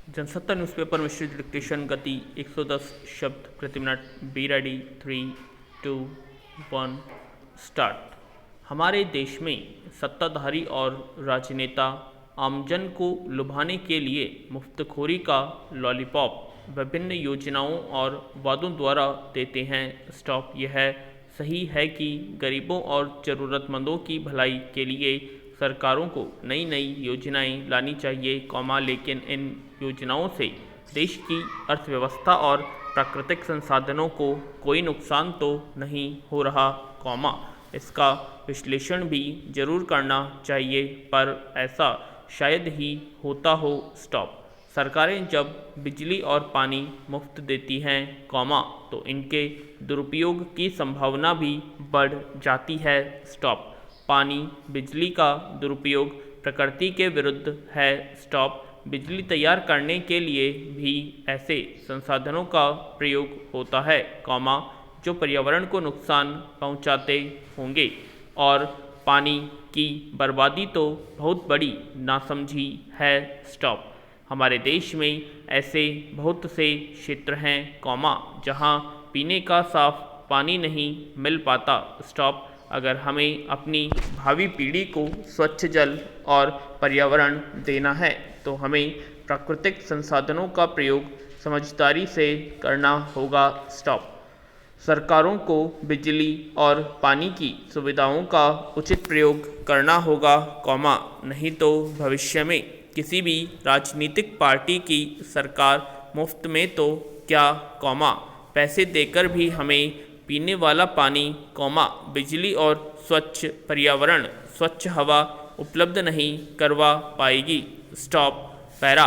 Jansatta newspaper मिश्रित dictation गति 110 शब्द प्रति मिनट। Be ready. 3, 2, 1 स्टार्ट। हमारे देश में सत्ताधारी और राजनेता आमजन को लुभाने के लिए मुफ्तखोरी का लॉलीपॉप विभिन्न योजनाओं और वादों द्वारा देते हैं। स्टॉप। यह सही है कि गरीबों और ज़रूरतमंदों की भलाई के लिए सरकारों को नई नई योजनाएं लानी चाहिए, लेकिन इन योजनाओं से देश की अर्थव्यवस्था और प्राकृतिक संसाधनों को कोई नुकसान तो नहीं हो रहा, इसका विश्लेषण भी जरूर करना चाहिए, पर ऐसा शायद ही होता हो। स्टॉप। सरकारें जब बिजली और पानी मुफ्त देती हैं, तो इनके दुरुपयोग की संभावना भी बढ़ जाती है। स्टॉप। पानी बिजली का दुरुपयोग प्रकृति के विरुद्ध है। स्टॉप। बिजली तैयार करने के लिए भी ऐसे संसाधनों का प्रयोग होता है, जो पर्यावरण को नुकसान पहुंचाते होंगे, और पानी की बर्बादी तो बहुत बड़ी नासमझी है। स्टॉप। हमारे देश में ऐसे बहुत से क्षेत्र हैं, जहां पीने का साफ पानी नहीं मिल पाता। स्टॉप। अगर हमें अपनी भावी पीढ़ी को स्वच्छ जल और पर्यावरण देना है, तो हमें प्राकृतिक संसाधनों का प्रयोग समझदारी से करना होगा। स्टॉप। सरकारों को बिजली और पानी की सुविधाओं का उचित प्रयोग करना होगा, नहीं तो भविष्य में किसी भी राजनीतिक पार्टी की सरकार मुफ्त में तो क्या, पैसे देकर भी हमें पीने वाला पानी, बिजली और स्वच्छ पर्यावरण, स्वच्छ हवा उपलब्ध नहीं करवा पाएगी। स्टॉप। पैरा।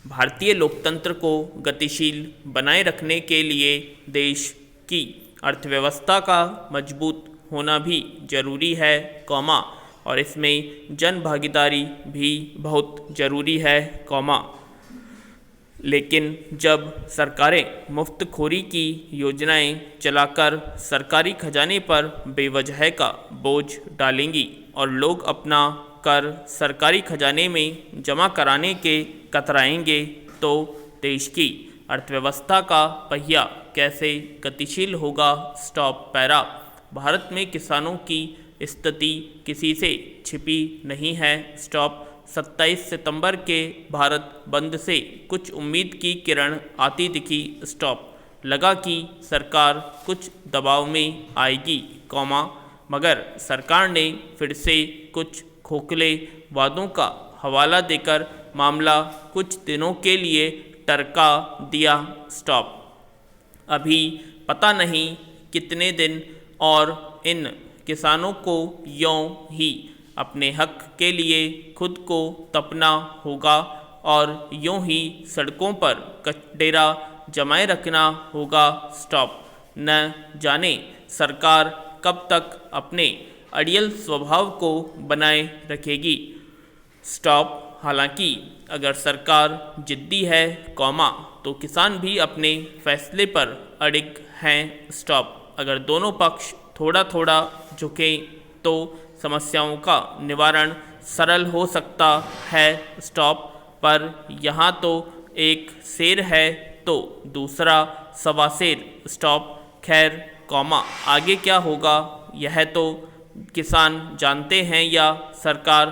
भारतीय लोकतंत्र को गतिशील बनाए रखने के लिए देश की अर्थव्यवस्था का मजबूत होना भी जरूरी है, और इसमें जन भागीदारी भी बहुत ज़रूरी है, लेकिन जब सरकारें मुफ्तखोरी की योजनाएं चलाकर सरकारी खजाने पर बेवजह का बोझ डालेंगी और लोग अपना कर सरकारी खजाने में जमा कराने के कतराएंगे, तो देश की अर्थव्यवस्था का पहिया कैसे गतिशील होगा। स्टॉप। पैरा। भारत में किसानों की स्थिति किसी से छिपी नहीं है। स्टॉप। 27 सितंबर के भारत बंद से कुछ उम्मीद की किरण आती दिखी। स्टॉप। लगा कि सरकार कुछ दबाव में आएगी, मगर सरकार ने फिर से कुछ खोखले वादों का हवाला देकर मामला कुछ दिनों के लिए टरका दिया। स्टॉप। अभी पता नहीं कितने दिन और इन किसानों को यूं ही अपने हक के लिए खुद को तपना होगा और यूं ही सड़कों पर डेरा जमाए रखना होगा। स्टॉप। न जाने सरकार कब तक अपने अड़ियल स्वभाव को बनाए रखेगी। स्टॉप। हालांकि अगर सरकार जिद्दी है, तो किसान भी अपने फैसले पर अड़िग हैं। स्टॉप। अगर दोनों पक्ष थोड़ा थोड़ा झुकें तो समस्याओं का निवारण सरल हो सकता है। स्टॉप। पर यहाँ तो एक शेर है तो दूसरा सवा शेर। स्टॉप। खैर, आगे क्या होगा यह तो किसान जानते हैं या सरकार,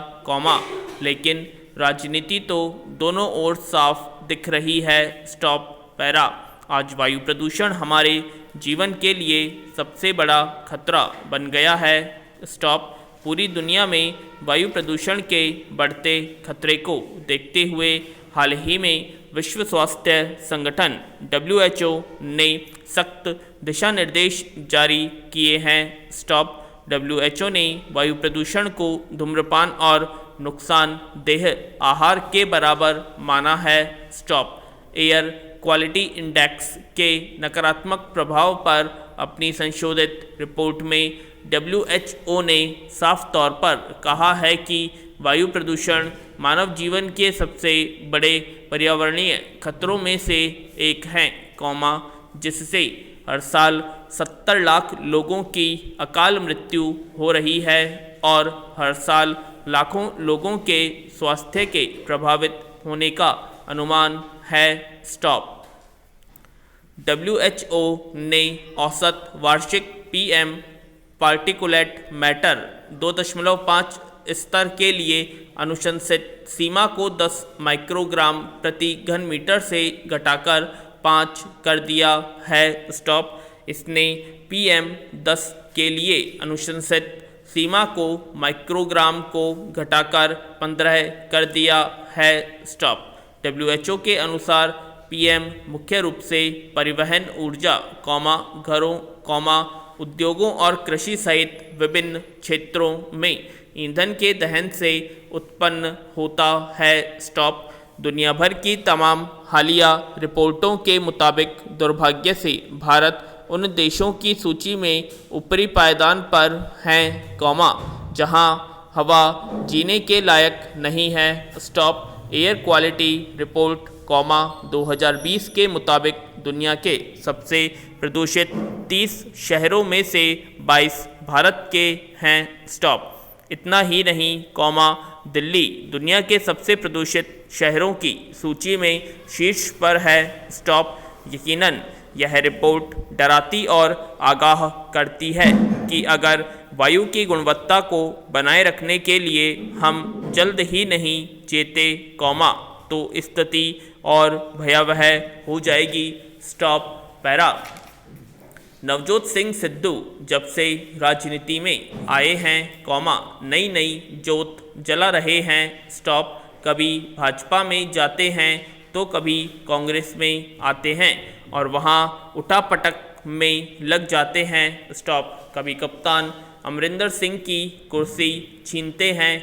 लेकिन राजनीति तो दोनों ओर साफ दिख रही है। स्टॉप। पैरा। आज वायु प्रदूषण हमारे जीवन के लिए सबसे बड़ा खतरा बन गया है। स्टॉप। पूरी दुनिया में वायु प्रदूषण के बढ़ते खतरे को देखते हुए हाल ही में विश्व स्वास्थ्य संगठन WHO ने सख्त दिशा निर्देश जारी किए हैं। स्टॉप। WHO ने वायु प्रदूषण को धूम्रपान और नुकसानदेह आहार के बराबर माना है। स्टॉप। एयर क्वालिटी इंडेक्स के नकारात्मक प्रभाव पर अपनी संशोधित रिपोर्ट में WHO ने साफ तौर पर कहा है कि वायु प्रदूषण मानव जीवन के सबसे बड़े पर्यावरणीय खतरों में से एक है, जिससे हर साल 70 लाख लोगों की अकाल मृत्यु हो रही है और हर साल लाखों लोगों के स्वास्थ्य के प्रभावित होने का अनुमान है स्टॉप। WHO ने औसत वार्षिक PM पार्टिकुलेट मैटर 2.5 स्तर के लिए अनुशंसित सीमा को 10 माइक्रोग्राम प्रति घन मीटर से घटाकर 5 कर दिया है स्टॉप। इसने PM10 के लिए अनुशंसित सीमा को माइक्रोग्राम को घटाकर 15 कर दिया है स्टॉप। WHO के अनुसार PM मुख्य रूप से परिवहन, ऊर्जा, घरों, उद्योगों और कृषि सहित विभिन्न क्षेत्रों में ईंधन के दहन से उत्पन्न होता है स्टॉप। दुनिया भर की तमाम हालिया रिपोर्टों के मुताबिक दुर्भाग्य से भारत उन देशों की सूची में ऊपरी पायदान पर हैं, जहां हवा जीने के लायक नहीं है स्टॉप। एयर क्वालिटी रिपोर्ट 2020 के मुताबिक दुनिया के सबसे प्रदूषित 30 शहरों में से 22 भारत के हैं स्टॉप। इतना ही नहीं, दिल्ली दुनिया के सबसे प्रदूषित शहरों की सूची में शीर्ष पर है स्टॉप। यकीनन यह रिपोर्ट डराती और आगाह करती है कि अगर वायु की गुणवत्ता को बनाए रखने के लिए हम जल्द ही नहीं चेते, तो स्थिति और भयावह हो जाएगी स्टॉप। पैरा। नवजोत सिंह सिद्धू जब से राजनीति में आए हैं, नई नई जोत जला रहे हैं स्टॉप। कभी भाजपा में जाते हैं तो कभी कांग्रेस में आते हैं और वहां उठापटक में लग जाते हैं स्टॉप। कभी कप्तान अमरिंदर सिंह की कुर्सी छीनते हैं,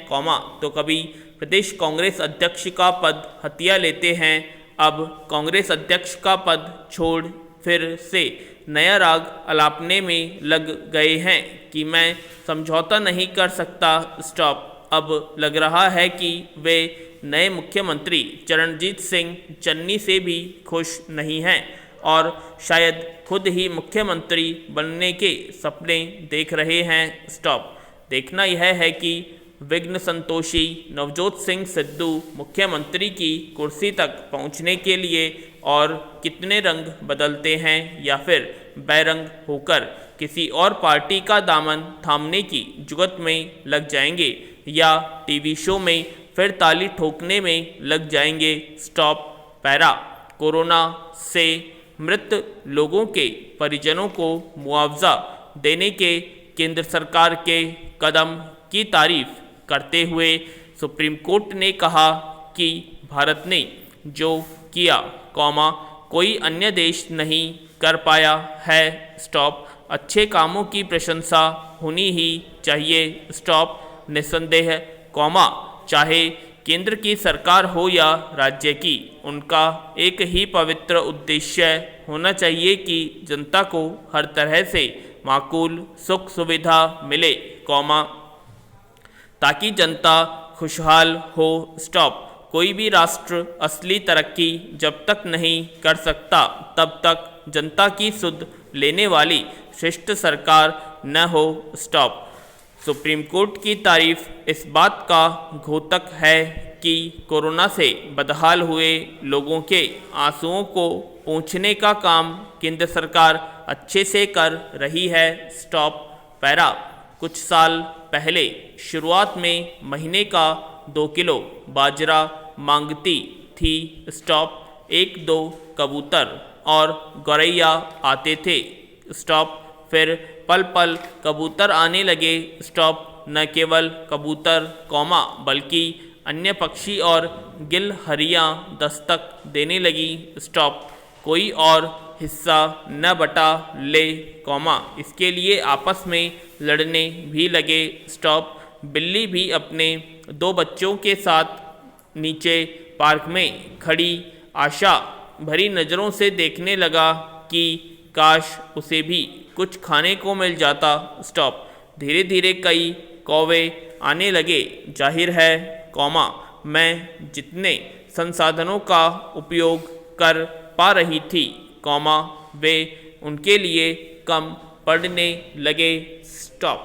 तो कभी प्रदेश कांग्रेस अध्यक्ष का पद हथिया लेते हैं। अब कांग्रेस अध्यक्ष का पद छोड़ फिर से नया राग अलापने में लग गए हैं कि मैं समझौता नहीं कर सकता स्टॉप। अब लग रहा है कि वे नए मुख्यमंत्री चरणजीत सिंह चन्नी से भी खुश नहीं हैं और शायद खुद ही मुख्यमंत्री बनने के सपने देख रहे हैं स्टॉप। देखना यह है कि विघ्न संतोषी नवजोत सिंह सिद्धू मुख्यमंत्री की कुर्सी तक पहुंचने के लिए और कितने रंग बदलते हैं या फिर बैरंग होकर किसी और पार्टी का दामन थामने की जुगत में लग जाएंगे या टीवी शो में फिर ताली ठोकने में लग जाएंगे स्टॉप। पैरा। कोरोना से मृत लोगों के परिजनों को मुआवजा देने के केंद्र सरकार के कदम की तारीफ करते हुए सुप्रीम कोर्ट ने कहा कि भारत ने जो किया, कोई अन्य देश नहीं कर पाया है स्टॉप। अच्छे कामों की प्रशंसा होनी ही चाहिए स्टॉप। निस्संदेह, चाहे केंद्र की सरकार हो या राज्य की, उनका एक ही पवित्र उद्देश्य होना चाहिए कि जनता को हर तरह से माकूल सुख सुविधा मिले, ताकि जनता खुशहाल हो स्टॉप। कोई भी राष्ट्र असली तरक्की जब तक नहीं कर सकता तब तक जनता की सुध लेने वाली श्रेष्ठ सरकार न हो स्टॉप। सुप्रीम कोर्ट की तारीफ इस बात का घोतक है कि कोरोना से बदहाल हुए लोगों के आंसुओं को पोंछने का काम केंद्र सरकार अच्छे से कर रही है स्टॉप। पैरा। कुछ साल पहले शुरुआत में महीने का 2 किलो बाजरा मांगती थी स्टॉप। 1-2 कबूतर और गौरैया आते थे स्टॉप। फिर पल पल कबूतर आने लगे स्टॉप। न केवल कबूतर, बल्कि अन्य पक्षी और गिलहरियाँ दस्तक देने लगी स्टॉप। कोई और हिस्सा न बटा ले, इसके लिए आपस में लड़ने भी लगे स्टॉप। बिल्ली भी अपने 2 बच्चों के साथ नीचे पार्क में खड़ी आशा भरी नज़रों से देखने लगा कि काश उसे भी कुछ खाने को मिल जाता स्टॉप। धीरे धीरे कई कौवे आने लगे। जाहिर है, मैं जितने संसाधनों का उपयोग कर पा रही थी, वे उनके लिए कम पड़ने लगे स्टॉप।